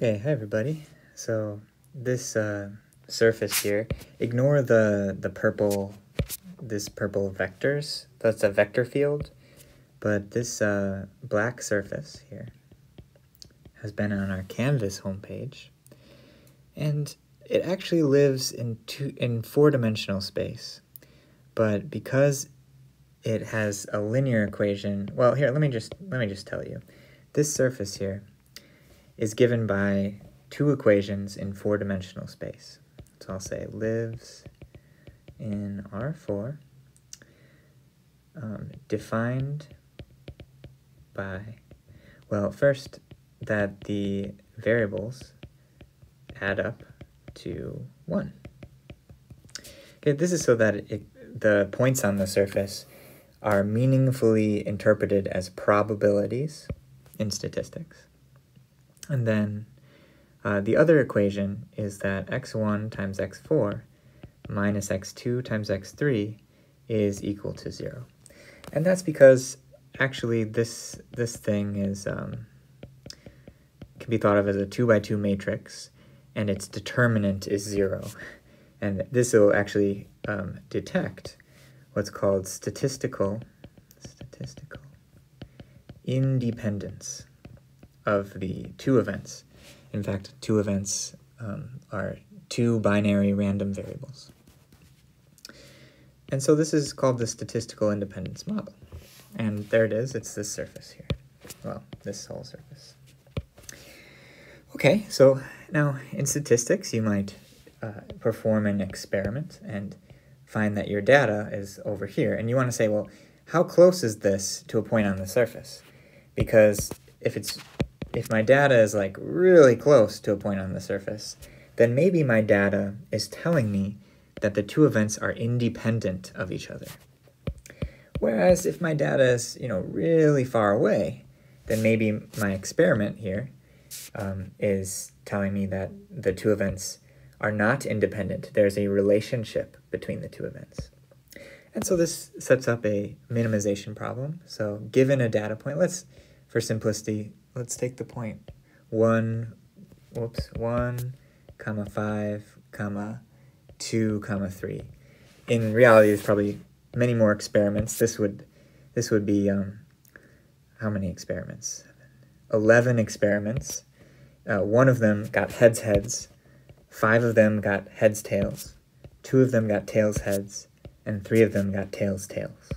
Okay, hi everybody. So this surface here, ignore the purple, this purple vectors. That's a vector field, but this black surface here has been on our Canvas homepage, and it actually lives in four-dimensional space. But because it has a linear equation, well, here let me just tell you, this surface here is given by two equations in four-dimensional space. So I'll say lives in R4, defined by, well, first that the variables add up to 1. Okay, this is so that the points on the surface are meaningfully interpreted as probabilities in statistics. And then the other equation is that x1 times x4 minus x2 times x3 is equal to 0. And that's because actually this thing is can be thought of as a 2 by 2 matrix, and its determinant is 0. And this will actually detect what's called statistical independence of the two events. In fact, two events are two binary random variables. And so this is called the statistical independence model. And there it is, it's this surface here. Well, this whole surface. Okay, so now in statistics, you might perform an experiment and find that your data is over here. And you want to say, well, how close is this to a point on the surface? Because if my data is like really close to a point on the surface, then maybe my data is telling me that the two events are independent of each other. Whereas if my data is, really far away, then maybe my experiment here is telling me that the two events are not independent. There's a relationship between the two events. And so this sets up a minimization problem. So given a data point, for simplicity, let's take the point 1, 5, 2, 3. In reality, there's probably many more experiments. This would be, how many experiments? 11 experiments. 1 of them got heads, 5 of them got heads, tails, 2 of them got tails, heads, and 3 of them got tails, tails.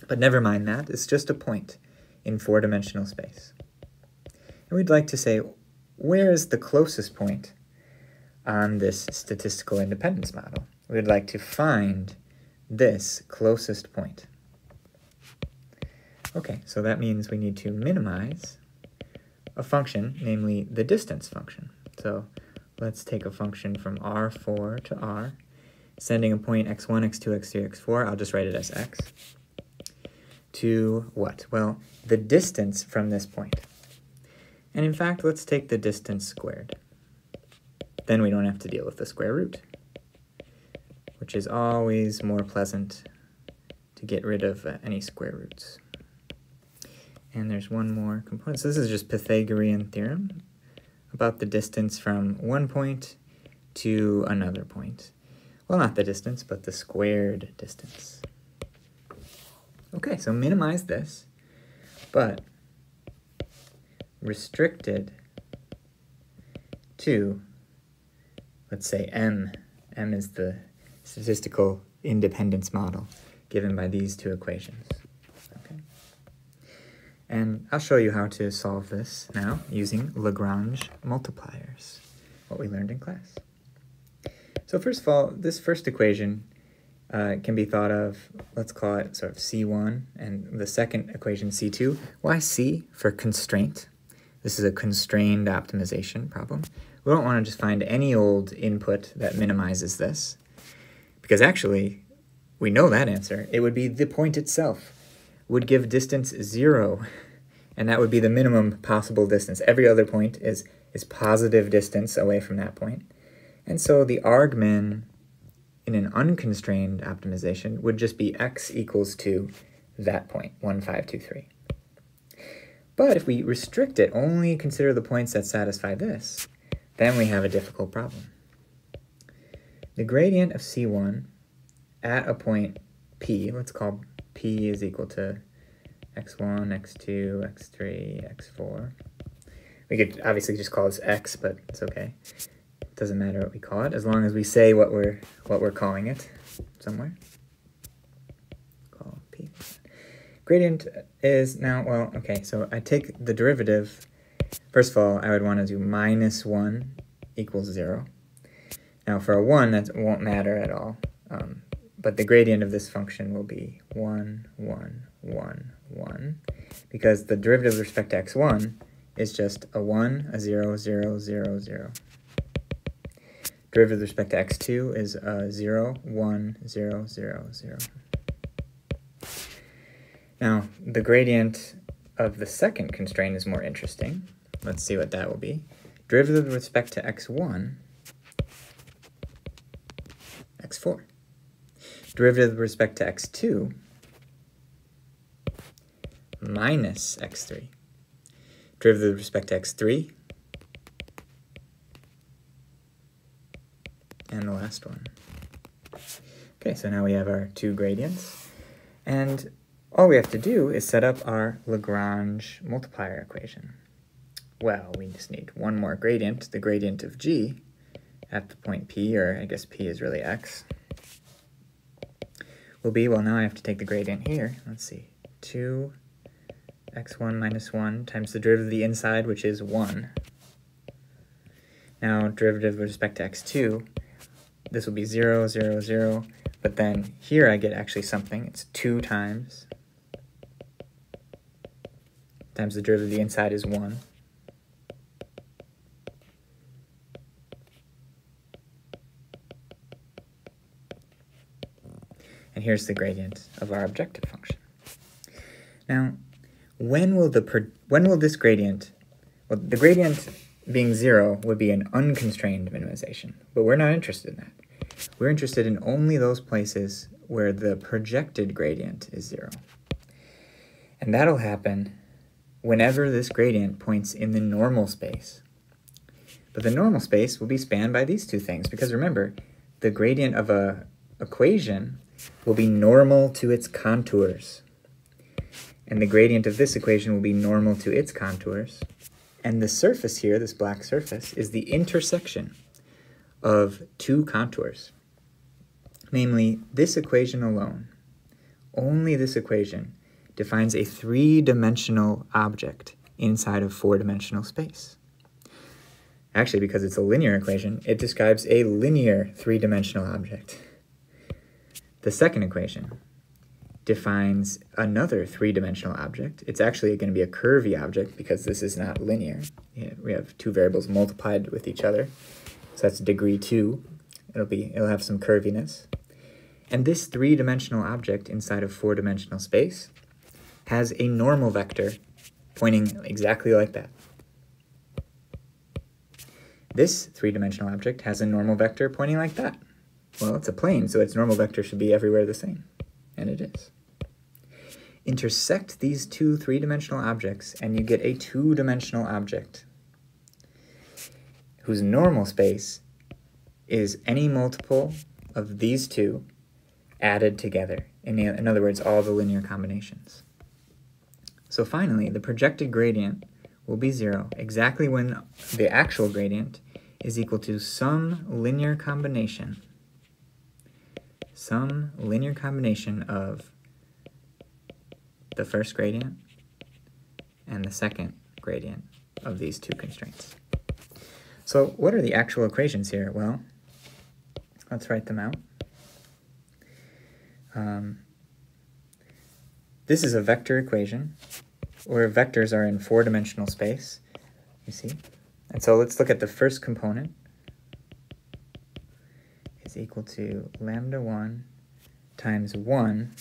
But never mind that, it's just a point in four-dimensional space. And we'd like to say, where is the closest point on this statistical independence model? We'd like to find this closest point. Okay, so that means we need to minimize a function, namely the distance function. So let's take a function from R4 to R, sending a point x1, x2, x3, x4, I'll just write it as x, to what? Well, the distance from this point. And in fact, let's take the distance squared. Then we don't have to deal with the square root, which is always more pleasant to get rid of any square roots. And there's one more component. So this is just Pythagorean theorem about the distance from one point to another point. Well, not the distance, but the squared distance. Okay, so minimize this, but restricted to, let's say, M. M is the statistical independence model given by these two equations. Okay. And I'll show you how to solve this now using Lagrange multipliers, what we learned in class. So first of all, this first equation can be thought of, let's call it sort of C1, and the second equation C2. Why C? For constraint. This is a constrained optimization problem. We don't want to just find any old input that minimizes this, because actually, we know that answer. It would be the point itself would give distance 0, and that would be the minimum possible distance. Every other point is positive distance away from that point. And so the argmin in an unconstrained optimization would just be x equals to that point, 1, 5, 2, 3. But if we restrict it, only consider the points that satisfy this, then we have a difficult problem. The gradient of C1 at a point P, let's call P is equal to x1, x2, x3, x4. We could obviously just call this x, but it's okay. It doesn't matter what we call it, as long as we say what we're calling it somewhere. Call P. Gradient is now, well, okay, so I take the derivative. First of all, I would want to do minus 1 equals 0. Now for a 1, that won't matter at all. But the gradient of this function will be 1, 1, 1, 1, because the derivative with respect to x1 is just a 1, a 0, 0, 0, 0. Derivative with respect to x2 is a 0, 1, 0, 0, 0. Now, the gradient of the second constraint is more interesting. Let's see what that will be. Derivative with respect to x1, x4. Derivative with respect to x2, minus x3. Derivative with respect to x3, and the last one. Okay, so now we have our two gradients, and all we have to do is set up our Lagrange multiplier equation. Well, we just need one more gradient, the gradient of g at the point P, or I guess P is really x, will be, well, now I have to take the gradient here. Let's see, 2x1 minus 1 times the derivative of the inside, which is 1. Now, derivative with respect to x2, this will be 0, 0, 0, but then here I get actually something. It's 2 times the derivative of the inside is 1. And here's the gradient of our objective function. Now, when will this gradient, well, the gradient being 0 would be an unconstrained minimization, but we're not interested in that. We're interested in only those places where the projected gradient is 0. And that'll happen whenever this gradient points in the normal space. But the normal space will be spanned by these two things, because remember, the gradient of an equation will be normal to its contours. And the gradient of this equation will be normal to its contours. And the surface here, this black surface, is the intersection of two contours. Namely, this equation alone, only this equation, defines a 3-dimensional object inside of 4-dimensional space. Actually, because it's a linear equation, it describes a linear 3-dimensional object. The second equation defines another 3-dimensional object. It's actually going to be a curvy object because this is not linear. We have two variables multiplied with each other. So that's degree 2. It'll have some curviness. And this 3-dimensional object inside of 4-dimensional space has a normal vector pointing exactly like that. This 3-dimensional object has a normal vector pointing like that. Well, it's a plane, so its normal vector should be everywhere the same, and it is. Intersect these two 3-dimensional objects, and you get a 2-dimensional object whose normal space is any multiple of these two added together. In other words, all the linear combinations. So finally, the projected gradient will be 0, exactly when the actual gradient is equal to some linear combination of the first gradient and the second gradient of these two constraints. So what are the actual equations here? Well, let's write them out. This is a vector equation where vectors are in 4-dimensional space, you see. And so let's look at the first component. Is equal to lambda 1 times 1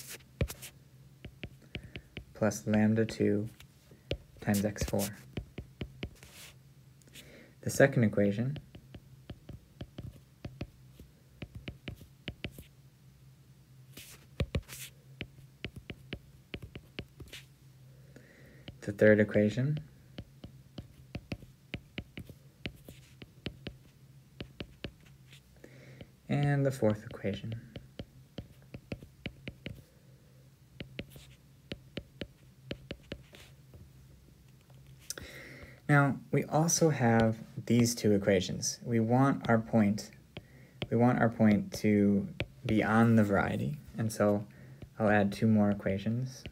plus lambda 2 times x4. The second equation the third equation. And the fourth equation. Now, we also have these two equations. We want our point to be on the variety, and so I'll add two more equations.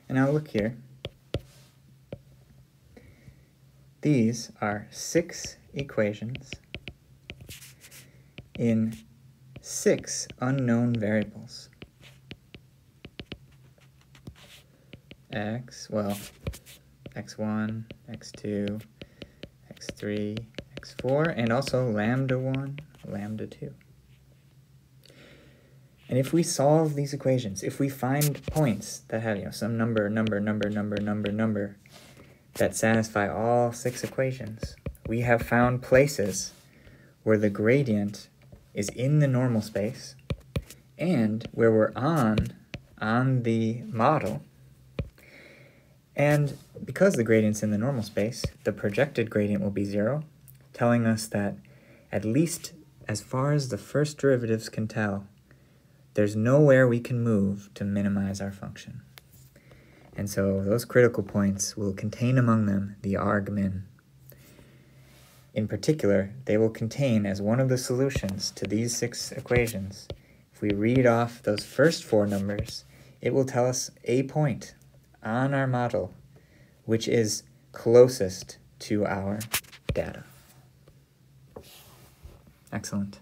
And now look here. These are 6 equations in 6 unknown variables. x1, x2, x3, x4, and also lambda 1, lambda 2. And if we solve these equations, if we find points that have some number that satisfy all 6 equations, we have found places where the gradient is in the normal space and where we're on the model. And because the gradient's in the normal space, the projected gradient will be 0, telling us that at least as far as the first derivatives can tell, there's nowhere we can move to minimize our function. And so those critical points will contain among them the argmin. In particular, they will contain, as one of the solutions to these 6 equations, if we read off those first 4 numbers, it will tell us a point on our model which is closest to our data. Excellent.